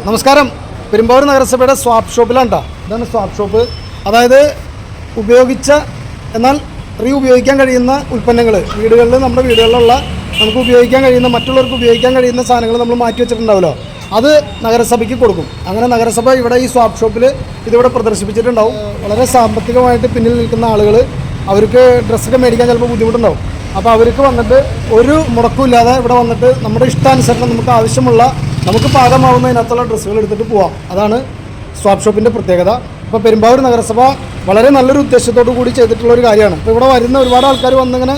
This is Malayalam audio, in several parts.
നമസ്കാരം. പെരുമ്പാവൂർ നഗരസഭയുടെ സ്വാപ്പ് ഷോപ്പിലാണ് കേട്ടോ. ഇതാണ് സ്വാപ്പ് ഷോപ്പ്. അതായത് ഉപയോഗിച്ച എന്നാൽ ഉപയോഗിക്കാൻ കഴിയുന്ന ഉൽപ്പന്നങ്ങൾ നമ്മുടെ വീടുകളിലുള്ള നമുക്ക് ഉപയോഗിക്കാൻ കഴിയുന്ന മറ്റുള്ളവർക്ക് ഉപയോഗിക്കാൻ കഴിയുന്ന സാധനങ്ങൾ നമ്മൾ മാറ്റി വെച്ചിട്ടുണ്ടാവുമല്ലോ, അത് നഗരസഭയ്ക്ക് കൊടുക്കും. അങ്ങനെ നഗരസഭ ഇവിടെ ഈ സ്വാപ്പ് ഷോപ്പിൽ ഇതിവിടെ പ്രദർശിപ്പിച്ചിട്ടുണ്ടാവും. വളരെ സാമ്പത്തികമായിട്ട് പിന്നിൽ നിൽക്കുന്ന ആളുകൾ അവർക്ക് ഡ്രസ്സൊക്കെ മേടിക്കാൻ ചിലപ്പോൾ ബുദ്ധിമുട്ടുണ്ടാവും. അപ്പോൾ അവർക്ക് വന്നിട്ട് ഒരു മുടക്കമില്ലാതെ ഇവിടെ വന്നിട്ട് നമ്മുടെ ഇഷ്ടാനുസരണം നമുക്ക് പാകമാവുന്നതിനകത്തുള്ള ഡ്രസ്സുകൾ എടുത്തിട്ട് പോവാം. അതാണ് സ്വാപ്പ് ഷോപ്പിൻ്റെ പ്രത്യേകത. ഇപ്പോൾ പെരുമ്പാവൂർ നഗരസഭ വളരെ നല്ലൊരു ഉദ്ദേശത്തോടു കൂടി ചെയ്തിട്ടുള്ളൊരു കാര്യമാണ്. ഇപ്പോൾ ഇവിടെ വരുന്ന ഒരുപാട് ആൾക്കാർ വന്നിങ്ങനെ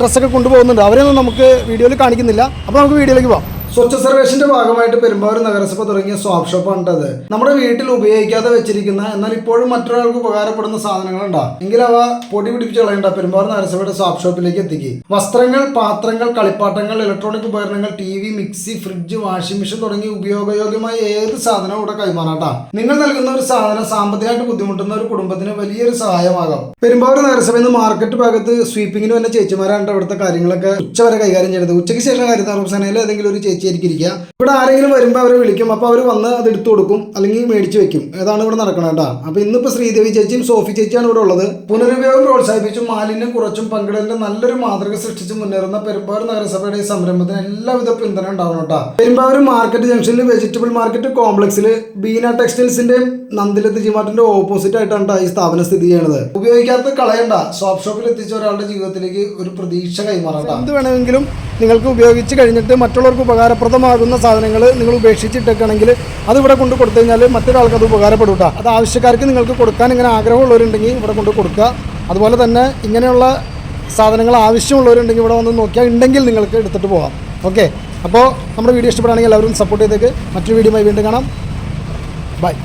ഡ്രസ്സൊക്കെ കൊണ്ടുപോകുന്നുണ്ട്. അവരെയൊന്നും നമുക്ക് വീഡിയോയിൽ കാണിക്കുന്നില്ല. അപ്പോൾ നമുക്ക് വീഡിയോയിലേക്ക് പോകാം. സ്വച്ഛ സർവേഷന്റെ ഭാഗമായിട്ട് പെരുമ്പാവൂർ നഗരസഭ തുടങ്ങിയ സ്വാപ്പ് ഷോപ്പാണിട്ടത്. നമ്മുടെ വീട്ടിൽ ഉപയോഗിക്കാതെ വെച്ചിരിക്കുന്ന എന്നാൽ ഇപ്പോഴും മറ്റൊരാൾക്ക് ഉപകാരപ്പെടുന്ന സാധനങ്ങളുണ്ടാകും എങ്കിൽ അവ പൊടി പിടിപ്പിച്ച് കളയണ്ട, പെരുമ്പാവൂർ നഗരസഭയുടെ സ്വാപ്പ് ഷോപ്പിലേക്ക് എത്തിക്കുക. വസ്ത്രങ്ങൾ, പാത്രങ്ങൾ, കളിപ്പാട്ടങ്ങൾ, ഇലക്ട്രോണിക് ഉപകരണങ്ങൾ, TV, mixie, fridge, washing machine തുടങ്ങി ഉപയോഗയോഗ്യമായ ഏത് സാധനവും ഇവിടെ കൈമാറാട്ടാ. നിങ്ങൾ നൽകുന്ന ഒരു സാധനം സാമ്പത്തികമായിട്ട് ബുദ്ധിമുട്ടുന്ന ഒരു കുടുംബത്തിന് വലിയൊരു സഹായമാകാം. പെരുമ്പാവൂർ നഗരസഭയിൽ നിന്ന് മാർക്കറ്റ് ഭാഗത്ത് സ്വീപ്പിങ്ങിന് വന്ന ചേച്ചിമാരാണ് ഇവിടുത്തെ കാര്യങ്ങളൊക്കെ ഉച്ചവരെ കൈകാര്യം ചെയ്തത്. ഉച്ചയ്ക്ക് ശേഷം കാര്യസേനയിൽ ഏതെങ്കിലും ഒരു ചേച്ചി ഇരിക്കുക. ഇവിടെ ആരെങ്കിലും വരുമ്പോൾ അവരെ വിളിക്കും. അപ്പോൾ അവർ വന്ന് അത് എടുത്തു കൊടുക്കും, അല്ലെങ്കിൽ മേടിച്ചു വെക്കും. ഏതാണ് ഇവിടെ നടക്കണം കേട്ടോ. അപ്പോൾ ഇന്നിപ്പോൾ ശ്രീദേവി ചേച്ചിയും സോഫി ചേച്ചിയാണ് ഇവിടെ ഉള്ളത്. പുനരുപയോഗം പ്രോത്സാഹിപ്പിച്ചും മാലിന്യം കുറച്ചും പങ്കിടലിന്റെ നല്ലൊരു മാതൃക സൃഷ്ടിച്ച് മുന്നേറുന്ന പെരുമ്പാവൂർ നഗരസഭയുടെ ഈ സംരംഭത്തിന് എല്ലാവിധ പിന്തുണ ഉണ്ടാവണം കേട്ടോ. പെരുമ്പാവൂർ മാർക്കറ്റ് ജംഗ്ഷനിൽ വെജിറ്റബിൾ മാർക്കറ്റ് കോംപ്ലക്സിൽ ബീന ടെക്സ്റ്റൈൽസിന്റെയും നന്ദിലത്ത് ജിമാർട്ടിന്റെ ഓപ്പോസിറ്റ് ആയിട്ടാണ് ഈ സ്ഥാപനം സ്ഥിതി ചെയ്യുന്നത്. ഉപയോഗിക്കാത്ത കളയണ്ട, സ്വാപ്പ് ഷോപ്പിൽ എത്തിച്ച ഒരാളുടെ ജീവിതത്തിലേക്ക് ഒരു പ്രതീക്ഷ കൈമാറാം. എന്ത് വേണമെങ്കിലും നിങ്ങൾക്ക് ഉപയോഗിച്ച് കഴിഞ്ഞിട്ട് മറ്റുള്ളവർക്ക് ഉപകാരപ്രദമാകുന്ന സാധനങ്ങൾ നിങ്ങൾ ഉപേക്ഷിച്ചിട്ടൊക്കെയാണെങ്കിൽ അത് ഇവിടെ കൊണ്ട് കൊടുത്തു കഴിഞ്ഞാൽ മറ്റൊരാൾക്ക് അത് ഉപകാരപ്പെടും കേട്ടോ. അത് ആവശ്യക്കാർക്ക് നിങ്ങൾക്ക് കൊടുക്കാൻ ഇങ്ങനെ ആഗ്രഹമുള്ളവരുണ്ടെങ്കിൽ ഇവിടെ കൊണ്ട് കൊടുക്കുക. അതുപോലെ തന്നെ ഇങ്ങനെയുള്ള സാധനങ്ങൾ ആവശ്യമുള്ളവരുണ്ടെങ്കിൽ ഇവിടെ വന്ന് നോക്കിയാൽ ഉണ്ടെങ്കിൽ നിങ്ങൾക്ക് എടുത്തിട്ട് പോകാം. ഓക്കെ, അപ്പോൾ നമ്മുടെ വീഡിയോ ഇഷ്ടപ്പെടുകയാണെങ്കിൽ എല്ലാവരും സപ്പോർട്ട് ചെയ്തേക്ക്. മറ്റൊരു വീഡിയോയുമായി വീണ്ടും കാണാം. ബൈ.